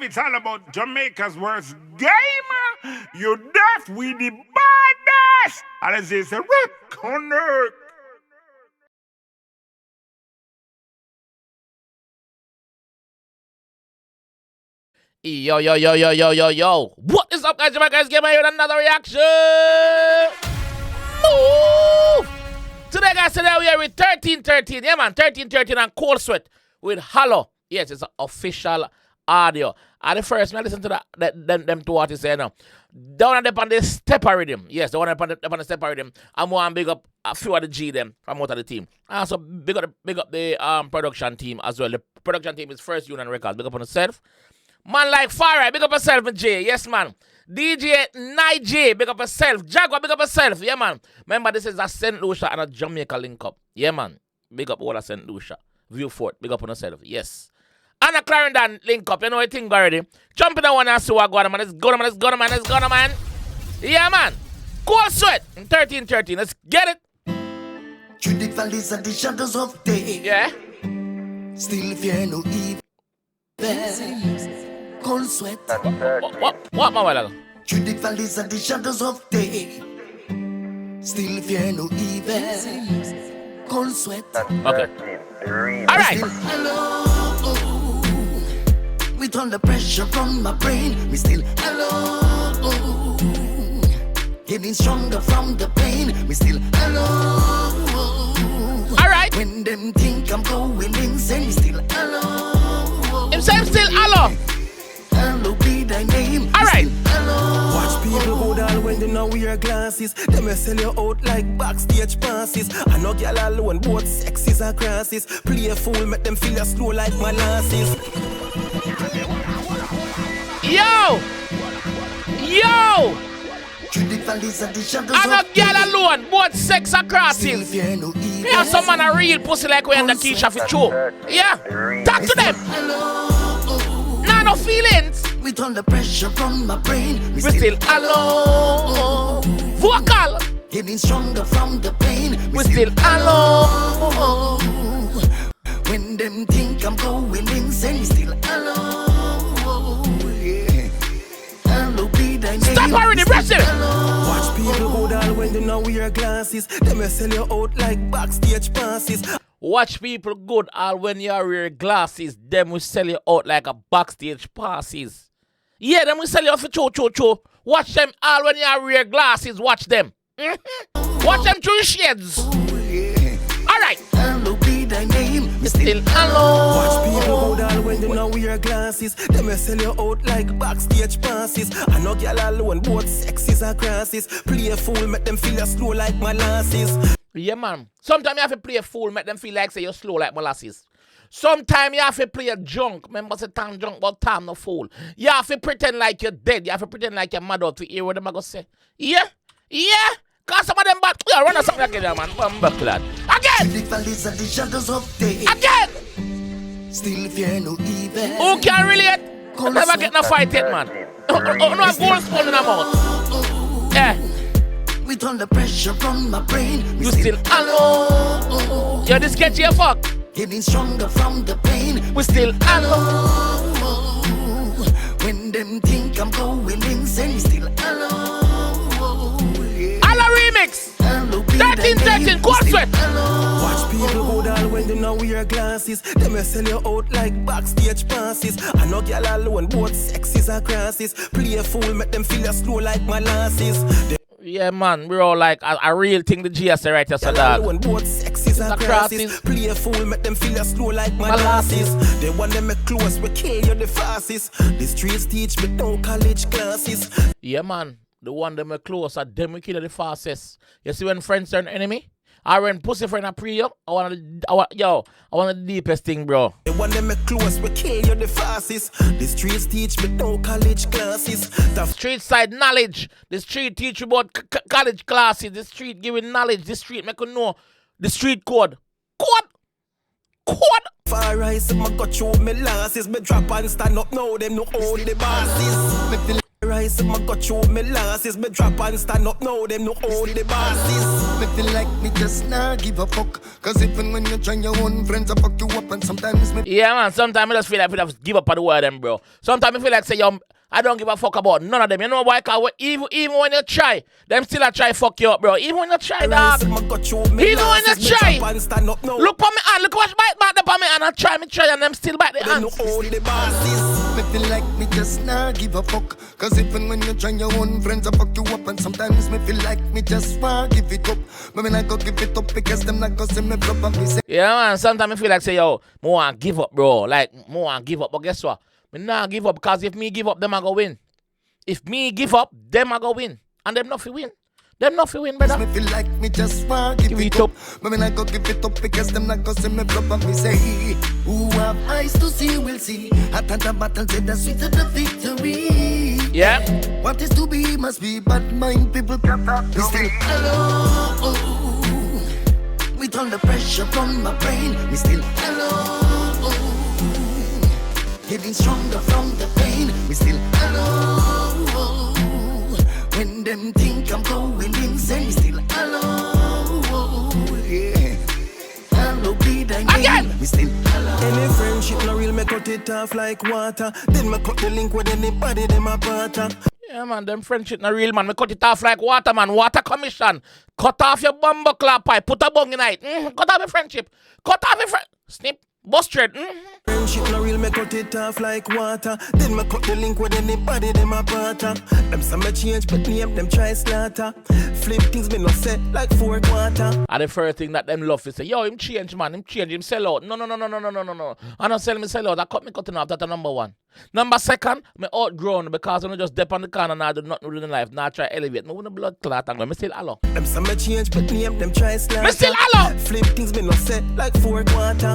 it's all about Jamaica's worst game. You deaf, we the baddest. And as it's a reconnect. Yo. What is up, guys? Jamaica's Game here with another reaction. Move! Today, guys, we are with Thurteen13. Yeah, man, Thurteen13 and Coldsweat with Hallow. Yes, it's an official audio. And the first, I listen to them two artists say now. Down on the stepper rhythm. Yes, the one up on the stepper rhythm. I'm going to big up a few of the G them from out of the team. Also, big up the production team as well. The production team is First Union Records. Big up on yourself. Man like Fari, big up yourself, J. Yes, man. 𝐑𝐄𝐀𝐂𝐓𝐈𝐎𝐍, big up yourself. Jaguar, big up yourself. Yeah, man. Remember, this is a St. Lucia and a Jamaica link up. Yeah, man. Big up all of St. Lucia. Viewfort, big up on yourself. Yes. And a Clarendon link up. You know what I think already. Jump in the one and see what going on, man. Let's go, man. Yeah, man. Coldsweat and Thurteen13. Let's get it. Through the valleys and the shadows of day. Yeah. Still fear no evil. Coldsweat. What, my brother? Through the valleys and the shadows of day. Still fear no evil. Coldsweat. Okay. All right. Hello. With all the pressure from my brain, me still hello. Getting stronger from the pain, me still hello. All right. When them think I'm going insane, me still hello. Himself still hello. Hello be thy name. All right. Hello. Watch people go down when they now wear glasses. They may sell you out like backstage passes. I know girl alone, both sexes are grasses. Play a fool, make them feel slow like molasses. Yo! Through the valleys and the shadows I'm not of girl day. alone, both sex and Still crosses. fear no evil. Yeah, some man a real pussy like we in the 𝐑𝐄𝐂𝐓𝐈𝐎𝐍 for true. Yeah, talk to them. Hello. Nah, no feelings. With all the pressure from my brain, We still alone. Vocal. getting stronger from the pain. We still alone. When them think I'm going insane, still alone. Yeah. Hello be thy name. Stop already, brush it. Watch people go down when they now wear glasses. They may sell you out like backstage passes. Watch people good all when you wear glasses. Them will sell you out like a backstage passes. Yeah, them will sell you out for cho. Watch them all when you wear glasses. Watch them. Watch them through shades. All right. Hello be thy name. We still alone. Watch people go down when they now wear glasses. They may sell you out like backstage passes. I know girl alone, both sexes are grasses. Play a fool, make them feel slow like molasses. Yeah, man. Sometimes you have to play a fool, make them feel like say you're slow like molasses. Sometimes you have to play a drunk. Remember, say time drunk, but time no fool. You have to pretend like you're dead. You have to pretend like you're mad out to hear what them are going to say. Yeah. Cause some of them back. Yeah, run us something again, man. I'm back to that. Again. The valleys and the shadows of day. Again. Still fear no evil. Who can relate? Never get no fight yet, man. No gold spoon in the mouth. Yeah. With all the pressure from my brain, You still alone. Yo, this get you fuck. getting stronger from the pain. We still alone. When them think I'm going insane, still alone. Alla remix. Hello be thy name. Thurteen13, Coldsweat. Watch people go down when they now wear glasses. They may sell you out like backstage passes. I know girl alone, both sexes are grasses. Play a fool, make them feel slow like molasses. Yeah, man, we're all like a real thing the GS right here, so Girl dog. alone, both sexes are grasses. Play a fool, make them feel slow like molasses. They want them make close, we kill you the fastest. The streets teach me no college classes. Yeah, man, the one them are close, and them we kill the fastest. You see when friends turn enemy? I when pussy friend a pre you, I want the deepest thing, bro. They want them make close, we kill you the fastest. The streets teach me no college classes. The Street side knowledge. The street teach you about college classes. The street giving knowledge. The street make you know the street code. Code. far rise, my got you me losses. Me drop and stand up now, them no own the bosses. Me feel rise up, I got you me losses. Me drop and stand up now, them no own the bosses. Me feel like me just not give a fuck. Cause even when you try your own friends, I fuck you up. And sometimes me Yeah, man, sometimes I just feel like I have give up on the word them, bro. Sometimes I feel like say, yo, I don't give a fuck about none of them. You know why? Cause even when you try, them still a try fuck you up, bro. Even when you try, dog. Even when you try. Look on me hand, look what bite back up on me hand and try and them still bite the hands. Me feel like me just not give a fuck. Cause even when you try your own friends, I fuck you up. And sometimes me feel like me just want give it up. But when I go give it up because them not go see me flop and me say. Yeah, man, sometimes I feel like say, yo, more want give up, bro. Like, more want give up. But guess what? Me nah give up because if me give up, them I go win. If me give up, them I go win. And them not fi win. Them not fi win, brother. Me feel like me just want give it up. But when I go give it up because them not go see me flop and me say, who have eyes to see will see. After the battle, say the sweet of the victory. Yeah. What is to be must be, but mind people can't talk. Me still hello. With all the pressure from my brain, me still hello. Getting stronger from the pain, we still hello. When them think I'm going insane, still hello. Yeah. Hallow be thy name, we still hello. Any friendship no real, me cut it off like water. Then me cut the link with anybody, them a partner. Yeah, man, them friendship not real, man. Me cut it off like water, man. Water commission. Cut off your bumbo clap pipe. Put a bung in it. Cut off your friendship. Cut off your snip. Bust thread. Friendship no real, me cut it off like water. Then me cut the link with anybody, them a partner. Them some me change, but name them try slaughter. Flip things me no set like 4 quarter. And the first thing that them love is say, yo, him change, man. Him change, him sell out. No. I don't sell me sell out. I cut me cutting off. That's the number one. Number second, me outgrown because I don't just dip on the corner and I do nothing with in life. Now I try elevate. Me with the blood clot and me still hello. Them some me change, but name them try slaughter. Me still hello. Flip things me no set like 4 quarter.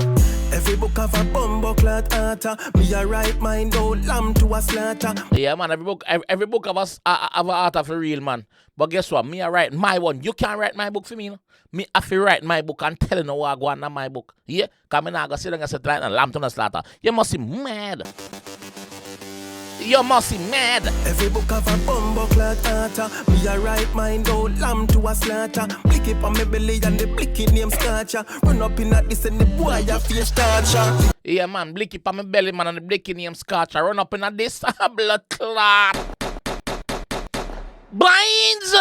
Every book have a bumbo clot arter. Me a right mind, no lamb to a slaughter. Yeah, man, every book of us have a art of a real man. But guess what? Me I write my one. You can't write my book for me, no? Me have to write my book and tell you what I go on in my book. Yeah? Because me not go sit down and say like a lamb to a slaughter. You must be mad. You must be mad. Every book have a bumbo clot arter. Me a right mind, no lamb to a slaughter. Blick it on me belly and the blicky name scratcher. Run up in at this and the boy a face torture. Yeah, man, blicky on my belly, man, and the blicky name scratch. I run up in at this blood clot. Binds.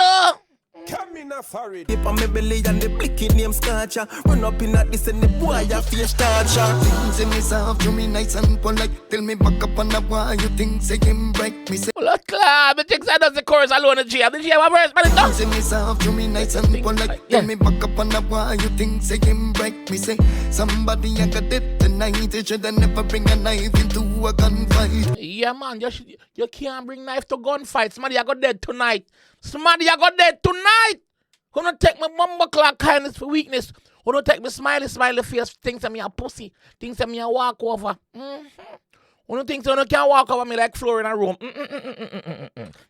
Come in a Fari. Dip on me belly and the blicky name scratcher. Run up in at this and the boy a face torture. Things in me soft, you me nice and polite. Tell me back up on the why you think say him break me say. Blood clot. The things I does the chorus alone in the G. The G have a verse, man. Things in me soft, you me nice and polite. Tell me back up on the why you think say him break me say. Somebody I got it tonight. It should never bring a knife into a gunfight. Yeah, man, you can't bring knife to gunfight. Somebody I got dead tonight. Somebody I got dead tonight. Who don't take my mumbo clock kindness for weakness? Who don't take my smiley face? Things that me a pussy. Things that me a walk over. Who don't think so? You can't walk over me like floor in a room.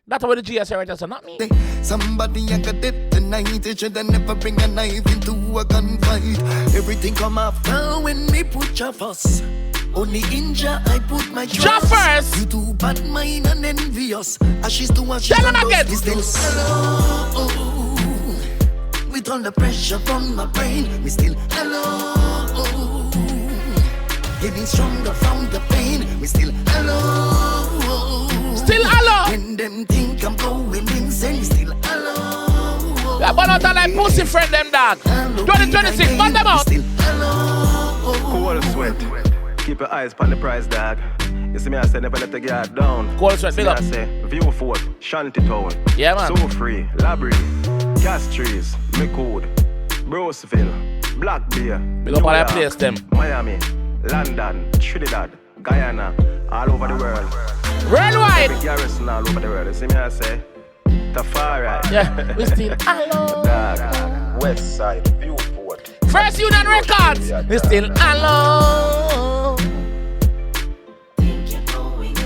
That's what the GS writer said, not me. Somebody I got it tonight. It should never bring a knife into a gunfight. Everything come after when me put your fuss. Only inja I put my trust. First. You too bad mind and envious. Ashes to ashes. Tell him again. Still hello. With all the pressure from my brain, me still hello. Getting stronger from the pain, me still hello. Still hello. When them think I'm going insane, still hello. Yeah, but not like pussy friend them dog. 2026, burn them out. Still hello. Coldsweat. Keep your eyes on the prize, dog. You see me, I say never let the guard down. Coldsweat, big up. I say View Fort, Shantytown. Yeah, man. So Free, Labrie, Castries, McCood, Brosville, Black Bear, Big up all that place them. Miami, London, Trinidad, Guyana, all over the world. Worldwide. Big garrison all over the world. You see me, I say Tafari. Yeah, we still hello. Dog, West Side, View Fort. First Union Records. We still hello.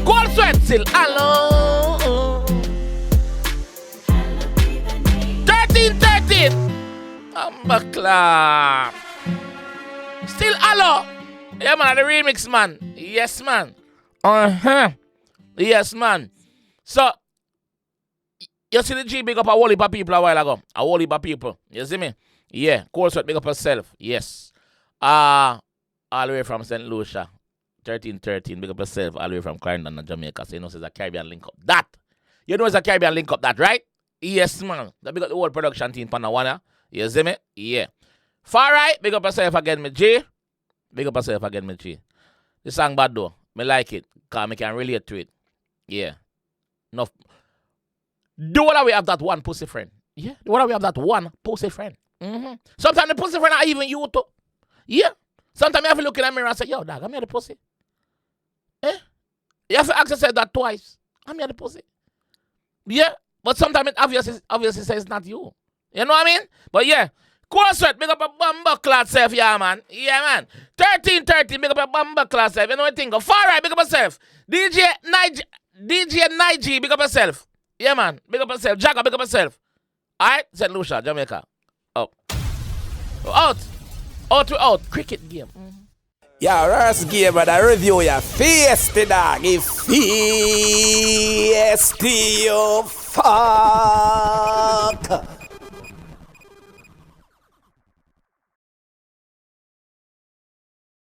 Coldsweat still hello. 1313. Clap. Still hello. Yeah, man, the remix, man. Yes, man. Yes, man. So, You see the G big up a whole heap of people a while ago. A whole heap of people. You see me? Yeah. Coldsweat big up herself. Yes. All the way from St. Lucia. 1313 big up herself. All the way from Clarendon and Jamaica. So you know it's a Caribbean link up. That. You know it's a Caribbean link up that, right? Yes, man. That big up the whole production team for one. You see me? Yeah. Fari, big up yourself again, me G. Big up yourself again, me G. The song bad though. Me like it. Because I can relate to it. Yeah. Enough. Do what we have that one pussy friend. Yeah. Do what we have that one pussy friend. Sometimes the pussy friend are even you too. Yeah. Sometimes you have to look in the mirror and say, yo, dog, I'm here the pussy. Eh? You have to ask yourself that twice. I'm here the pussy. Yeah. But sometimes it obviously says it's not you. You know what I mean? But yeah. Coldsweat, big up a bumper class self, yeah, man. Yeah, man. 1313, big up a bumper class self. You know what I think? Fari, big up yourself. DJ Nige, big up yourself. Yeah, man. Big up yourself. Jagger, big up yourself. Alright? St. Lucia, Jamaica. Up. Out. Out. Cricket game. Yeah, first game, but I review your feisty dog. Feisty, you fuck.